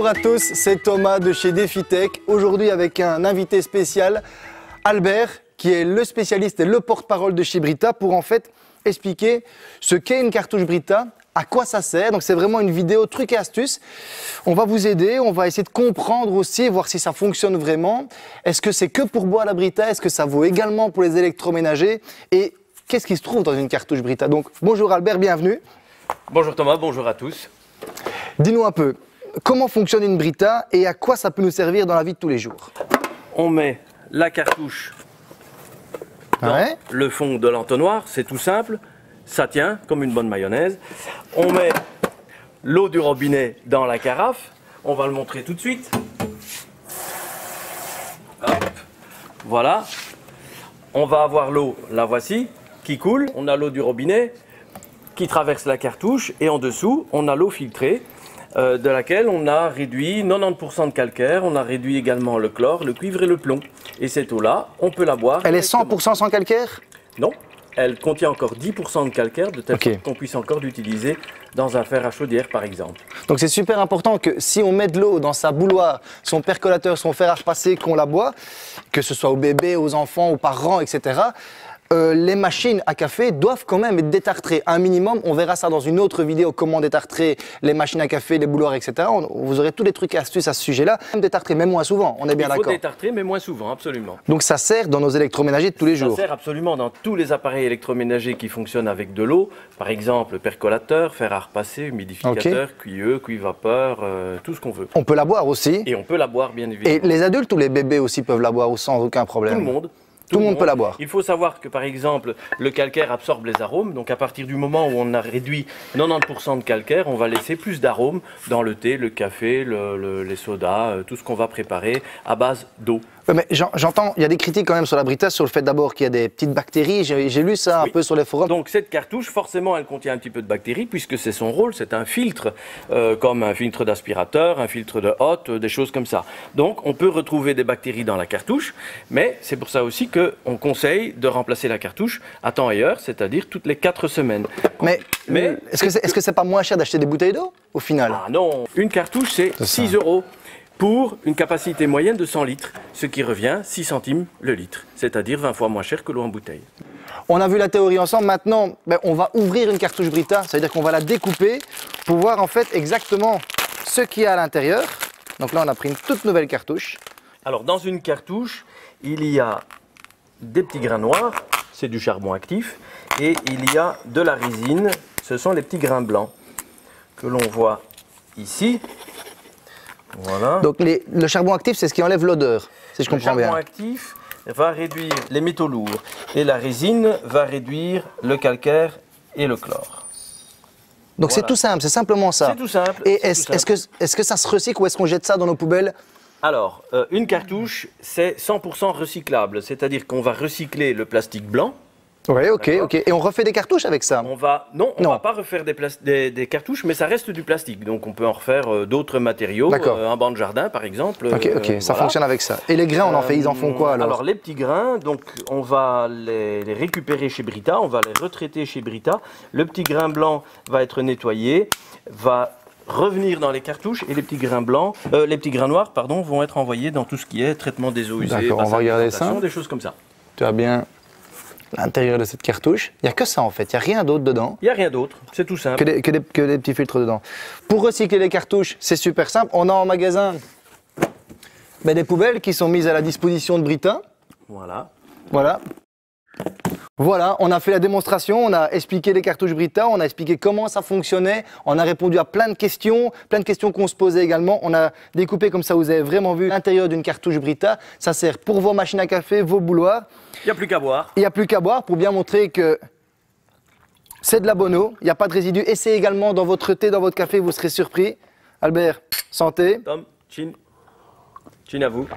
Bonjour à tous, c'est Thomas de chez DefiTech. Aujourd'hui avec un invité spécial, Albert, qui est le spécialiste et le porte-parole de chez Brita pour en fait expliquer ce qu'est une cartouche Brita, à quoi ça sert. Donc c'est vraiment une vidéo trucs et astuces. On va vous aider, on va essayer de comprendre aussi, voir si ça fonctionne vraiment. Est-ce que c'est que pour boire la Brita? Est-ce que ça vaut également pour les électroménagers? Et qu'est-ce qui se trouve dans une cartouche Brita? Donc bonjour Albert, bienvenue. Bonjour Thomas, bonjour à tous. Dis-nous un peu, comment fonctionne une Brita et à quoi ça peut nous servir dans la vie de tous les jours? On met la cartouche dans le fond de l'entonnoir, c'est tout simple, ça tient comme une bonne mayonnaise. On met l'eau du robinet dans la carafe, on va le montrer tout de suite. Hop. Voilà, on va avoir l'eau, la voici, qui coule. On a l'eau du robinet qui traverse la cartouche et en dessous, on a l'eau filtrée. De laquelle on a réduit 90% de calcaire, on a réduit également le chlore, le cuivre et le plomb. Et cette eau-là, on peut la boire. Elle est 100% sans calcaire? Non, elle contient encore 10% de calcaire, de telle sorte qu'on puisse encore l'utiliser dans un fer à chaudière par exemple. Donc c'est super important que si on met de l'eau dans sa bouilloire, son percolateur, son fer à repasser, qu'on la boit, que ce soit aux bébés, aux enfants, aux parents, etc., les machines à café doivent quand même être détartrées, un minimum. On verra ça dans une autre vidéo, comment détartrer les machines à café, les bouilloires, etc. Vous aurez tous les trucs et astuces à ce sujet-là. Détartrer, mais moins souvent, on est bien d'accord. Il faut détartrer, mais moins souvent, absolument. Donc ça sert dans nos électroménagers de tous les jours? Ça sert absolument dans tous les appareils électroménagers qui fonctionnent avec de l'eau. Par exemple, percolateur, fer à repasser, humidificateur, cuilleux, cuivre-vapeur, tout ce qu'on veut. On peut la boire aussi? Et on peut la boire, bien évidemment. Et les adultes ou les bébés aussi peuvent la boire sans aucun problème? Tout le monde. Tout le monde peut la boire. Il faut savoir que par exemple, le calcaire absorbe les arômes. Donc à partir du moment où on a réduit 90% de calcaire, on va laisser plus d'arômes dans le thé, le café, les sodas, tout ce qu'on va préparer à base d'eau. Mais j'entends, il y a des critiques quand même sur la Brita, sur le fait d'abord qu'il y a des petites bactéries. J'ai lu ça un peu sur les forums. Donc cette cartouche, forcément, elle contient un petit peu de bactéries puisque c'est son rôle, c'est un filtre, comme un filtre d'aspirateur, un filtre de hotte, des choses comme ça. Donc on peut retrouver des bactéries dans la cartouche, mais c'est pour ça aussi qu'on conseille de remplacer la cartouche à temps et heure, c'est-à-dire toutes les 4 semaines. Mais est-ce que c'est pas moins cher d'acheter des bouteilles d'eau au final? Ah non, une cartouche c'est 6 € pour une capacité moyenne de 100 litres, ce qui revient 6 centimes le litre, c'est-à-dire 20 fois moins cher que l'eau en bouteille. On a vu la théorie ensemble, maintenant on va ouvrir une cartouche Brita, c'est-à-dire qu'on va la découper pour voir en fait exactement ce qu'il y a à l'intérieur. Donc là on a pris une toute nouvelle cartouche. Alors dans une cartouche, il y a des petits grains noirs, c'est du charbon actif, et il y a de la résine, ce sont les petits grains blancs que l'on voit ici. Voilà. Donc le charbon actif, c'est ce qui enlève l'odeur, si je comprends bien. Le charbon actif va réduire les métaux lourds et la résine va réduire le calcaire et le chlore. Donc c'est tout simple, c'est simplement ça. C'est tout simple. Et est-ce que ça se recycle ou est-ce qu'on jette ça dans nos poubelles? Alors, une cartouche, c'est 100% recyclable, c'est-à-dire qu'on va recycler le plastique blanc. Oui, ok. Et on refait des cartouches avec ça? On va pas refaire des cartouches, mais ça reste du plastique. Donc on peut en refaire d'autres matériaux, un banc de jardin par exemple. Ok, ça fonctionne avec ça. Et les grains, ils en font quoi alors? Alors les petits grains, donc on va les récupérer chez Brita, on va les retraiter chez Brita. Le petit grain blanc va être nettoyé, va revenir dans les cartouches et les petits grains blancs, les petits grains noirs, pardon, vont être envoyés dans tout ce qui est traitement des eaux usées, on va regarder ça. Des choses comme ça. Tu as bien l'intérieur de cette cartouche. Il n'y a que ça en fait, il n'y a rien d'autre dedans. Il n'y a rien d'autre, c'est tout simple. Que des petits filtres dedans. Pour recycler les cartouches, c'est super simple. On a en magasin des poubelles qui sont mises à la disposition de Brita. Voilà, on a fait la démonstration, on a expliqué les cartouches Brita, on a expliqué comment ça fonctionnait, on a répondu à plein de questions qu'on se posait également. On a découpé comme ça, vous avez vraiment vu l'intérieur d'une cartouche Brita. Ça sert pour vos machines à café, vos bouilloires. Il n'y a plus qu'à boire. Il n'y a plus qu'à boire pour bien montrer que c'est de la bonne eau, il n'y a pas de résidus. Essayez également dans votre thé, dans votre café, vous serez surpris. Albert, santé. Tom, chin à vous.